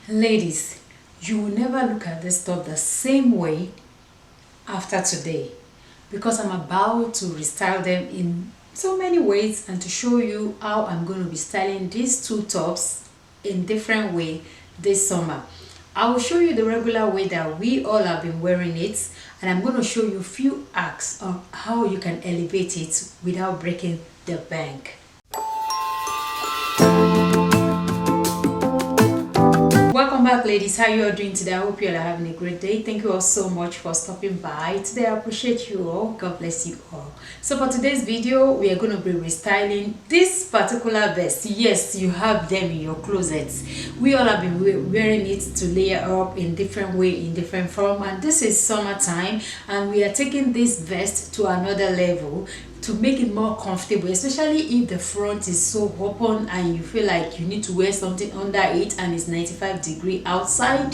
Ladies, you will never look at this top the same way after today because I'm about to restyle them in so many ways and to show you how I'm going to be styling these two tops in different way this summer. I will show you the regular way that we all have been wearing it, and I'm going to show you a few hacks on how you can elevate it without breaking the bank. Welcome back, ladies. How you all doing today? I hope you all are having a great day. Thank you all so much for stopping by today. I appreciate you all. God bless you all. So for today's video, we are going to be restyling this particular vest. Yes, you have them in your closets. We all have been wearing it to layer up in different way, in different form, and this is summertime and we are taking this vest to another level to make it more comfortable, especially if the front is so open and you feel like you need to wear something under it and it's 95-degree outside.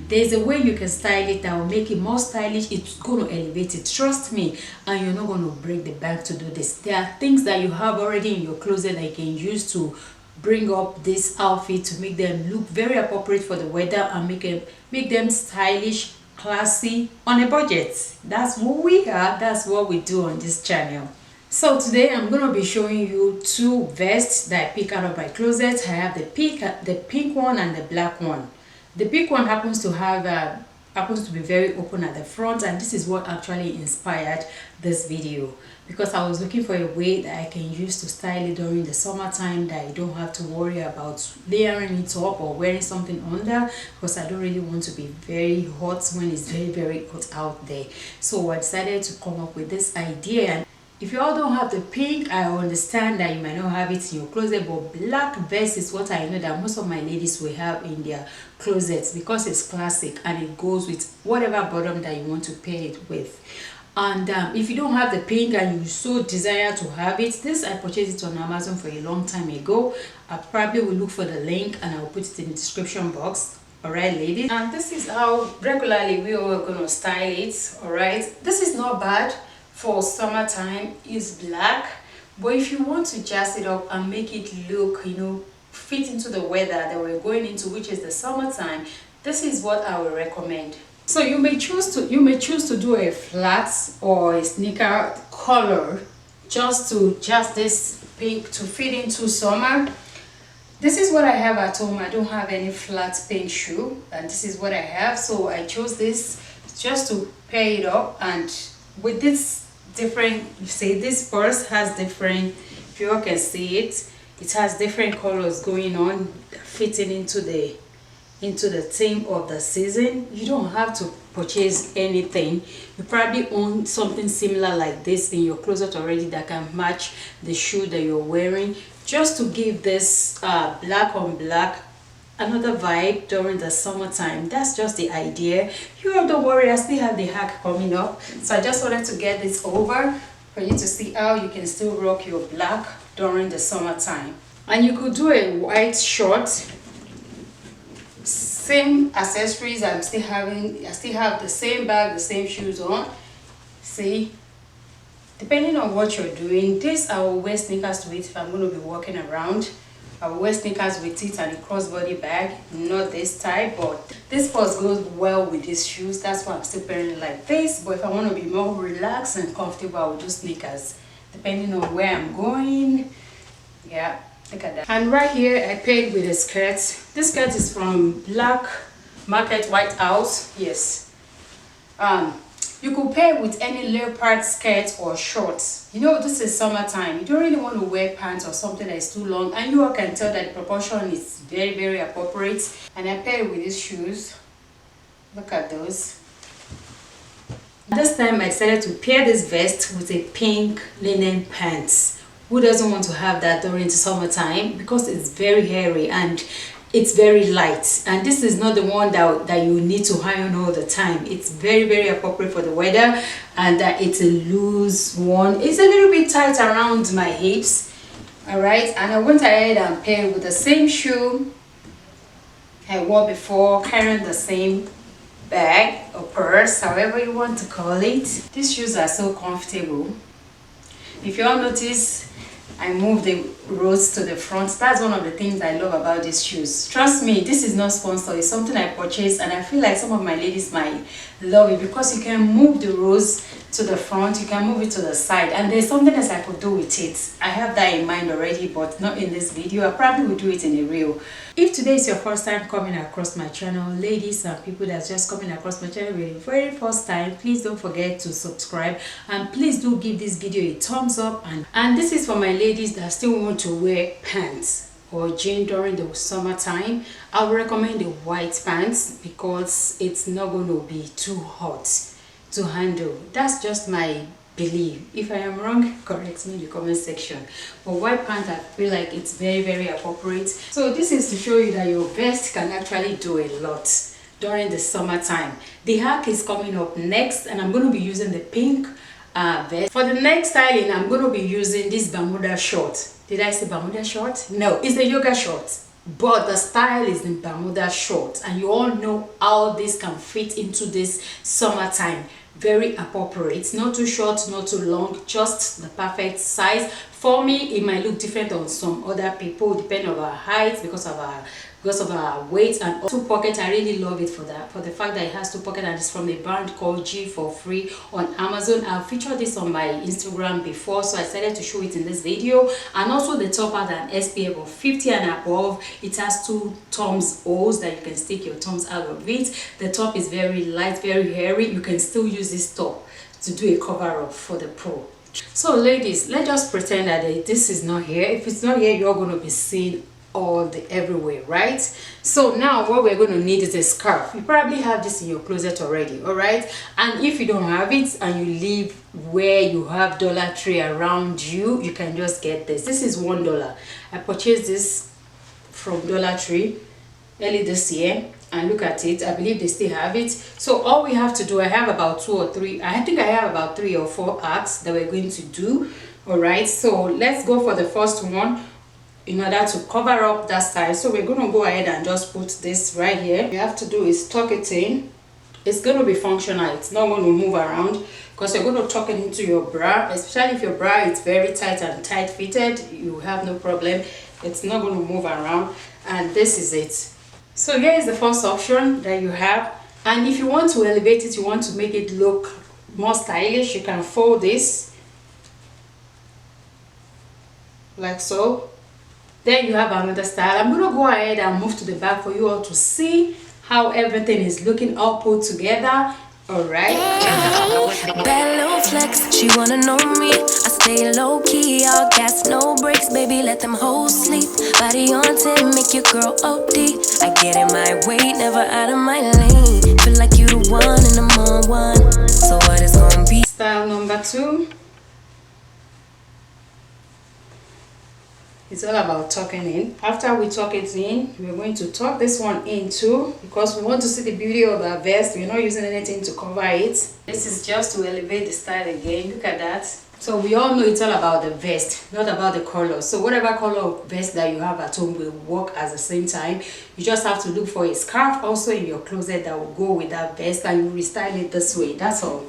There's a way you can style it that will make it more stylish. It's going to elevate it, trust me, and you're not going to break the bank to do this. There are things that you have already in your closet that you can use to bring up this outfit to make them look very appropriate for the weather and make them stylish, classy, on a budget. That's who we are. That's what we do on this channel. So today I'm going to be showing you two vests that I pick out of my closet. I have the pink one and the black one. The pink one happens to be very open at the front, and this is what actually inspired this video because I was looking for a way that I can use to style it during the summertime that I don't have to worry about layering it up or wearing something under, because I don't really want to be very hot when it's very hot out there. So I decided to come up with this idea. If you all don't have the pink, I understand that you might not have it in your closet, but black vest is what I know that most of my ladies will have in their closets because it's classic and it goes with whatever bottom that you want to pair it with. And if you don't have the pink and you so desire to have it, this I purchased it on Amazon for a long time ago. I probably will look for the link and I will put it in the description box. Alright, ladies, and this is how regularly we are going to style it. Alright, this is not bad for summertime. Is black, but if you want to jazz it up and make it look, fit into the weather that we're going into, which is the summertime, this is what I would recommend. So you may choose to do a flat or a sneaker color just this pink to fit into summer. This is what I have at home. I don't have any flat pink shoe, and this is what I have, so I chose this just to pair it up. And with this different, you see this purse has different, if you all can see it, it has different colors going on, fitting into the theme of the season. You don't have to purchase anything. You probably own something similar like this in your closet already that can match the shoe that you're wearing, just to give this black on black another vibe during the summertime. That's just the idea. You all don't worry, I still have the hack coming up, so I just wanted to get this over for you to see how you can still rock your black during the summertime. And you could do a white short, same accessories. I still have the same bag, the same shoes on. See, depending on what you're doing, this I will wear sneakers to it if I'm going to be walking around. I will wear sneakers with it and a crossbody bag, not this type, but this purse goes well with these shoes. That's why I'm still pairing it like this. But if I want to be more relaxed and comfortable, I will do sneakers depending on where I'm going. Yeah, look at that. And right here I paired with a skirt. This skirt is from Black Market White House. Yes. You could pair with any leopard skirt or shorts. This is summertime. You don't really want to wear pants or something that is too long, and you all can tell that the proportion is very appropriate. And I pair it with these shoes. Look at those. This time I decided to pair this vest with a pink linen pants. Who doesn't want to have that during the summertime? Because it's very hairy and it's very light, and this is not the one that you need to iron all the time. It's very appropriate for the weather, and it's a loose one. It's a little bit tight around my hips. All right, and I went ahead and paired with the same shoe I wore before, carrying the same bag or purse, however you want to call it. These shoes are so comfortable. If you all notice, I move the rose to the front. That's one of the things I love about these shoes. Trust me, this is not sponsored. It's something I purchased, and I feel like some of my ladies might love it because you can move the rose to the front, you can move it to the side, and there's something else I could do with it. I have that in mind already, but not in this video. I probably will do it in a reel. If today is your first time coming across my channel, ladies and people that's just coming across my channel for the very first time, please don't forget to subscribe, and please do give this video a thumbs up. And this is for my ladies that still want to wear pants or jean during the summertime. I would recommend the white pants because it's not going to be too hot to handle. That's just my belief. If I am wrong, correct me in the comment section. But white pants, I feel like it's very appropriate. So this is to show you that your vest can actually do a lot during the summertime. The hack is coming up next, and I'm going to be using the pink vest. For the next styling, I'm going to be using this Bermuda short. Did I say Bermuda short? No, it's the yoga short, but the style is in Bermuda short, and you all know how this can fit into this summertime. Very appropriate, not too short, not too long, just the perfect size. For me, it might look different on some other people depending on our height, because of our weight. And also pocket, I really love it for that, for the fact that it has two pockets, and it's from a brand called G for Free on Amazon. I've featured this on my Instagram before, so I decided to show it in this video. And also the top has an SPF of 50 and above. It has two thumbs holes that you can stick your thumbs out of it. The top is very light, very hairy. You can still use this top to do a cover up for the pro. So ladies, let's just pretend that this is not here. If it's not here, you're going to be seeing all the everywhere, right? So now what we're going to need is a scarf. You probably have this in your closet already, all right? And if you don't have it and you live where you have Dollar Tree around you, you can just get this. This is $1. I purchased this from Dollar Tree early this year, and look at it. I believe they still have it. So all we have to do, I have about 2 or 3, I think I have about 3 or 4 arcs that we're going to do. All right, so let's go for the first one in order to cover up that side. So we're going to go ahead and just put this right here. You have to do is tuck it in. It's going to be functional. It's not going to move around because you're going to tuck it into your bra, especially if your bra is very tight and tight fitted. You have no problem. It's not going to move around. And this is it. So here is the first option that you have. And if you want to elevate it, you want to make it look more stylish, you can fold this like so. Then you have another style. I'm going to go ahead and move to the back for you all to see how everything is looking all put together. Alright. Bad little flex, she wanna know me. I stay low key, all gas, no brakes, baby, let them hoes sleep. Body on 10, make your girl OD. I get in my way, never out of my lane. Feel like you the one and I'm on one. So what is gonna be? Style number 2. It's all about tucking in. After we tuck it in, we're going to tuck this one in too, because we want to see the beauty of our vest. We're not using anything to cover it. This is just to elevate the style again. Look at that. So we all know it's all about the vest, not about the color. So whatever color of vest that you have at home will work at the same time. You just have to look for a scarf also in your closet that will go with that vest, and you restyle it this way. That's all.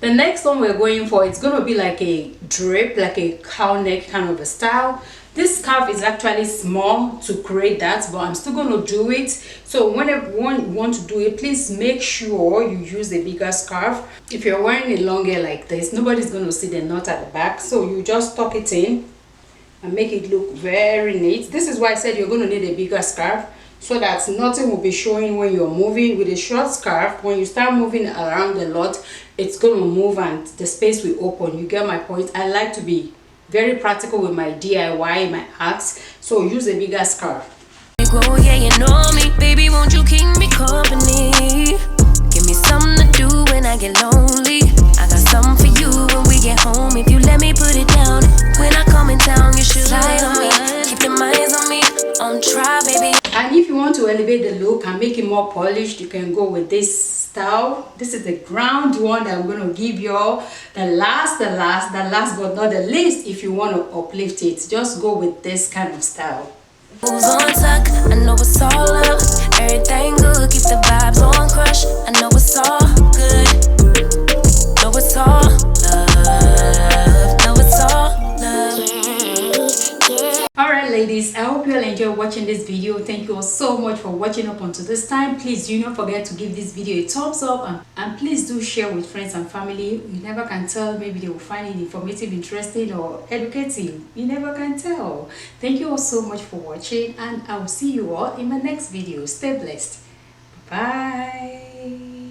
The next one we're going for, it's going to be like a drape, like a cow neck kind of a style. This scarf is actually small to create that, but I'm still going to do it. So whenever you want to do it, please make sure you use a bigger scarf. If you're wearing a long hair like this, nobody's going to see the knot at the back. So you just tuck it in and make it look very neat. This is why I said you're going to need a bigger scarf, so that nothing will be showing when you're moving. With a short scarf, when you start moving around a lot, it's going to move and the space will open. You get my point? I like to be very practical with my DIY, my hacks, so use a bigger scarf. Yeah, you know me, baby, won't you keep me company? Give me something to do when I get lonely. I got something for you when we get home. If you let me put it down, when I come in town, you should slide on me. Keep your minds on me, on try, baby. And if you want to elevate the look and make it more polished, you can go with this style. This is the ground one that I'm going to give you all. The last but not the least, if you want to uplift it, just go with this kind of style. Moves on tuck, I know it's all up. Everything good, keep the vibes on crush. I know it's all good. Know it's all love. Know it's all love. enjoyed watching this video. Thank you all so much for watching up until this time. Please do not forget to give this video a thumbs up, and please do share with friends and family. You never can tell, maybe they will find it informative, interesting, or educative. You never can tell. Thank you all so much for watching, and I will see you all in my next video. Stay blessed. Bye.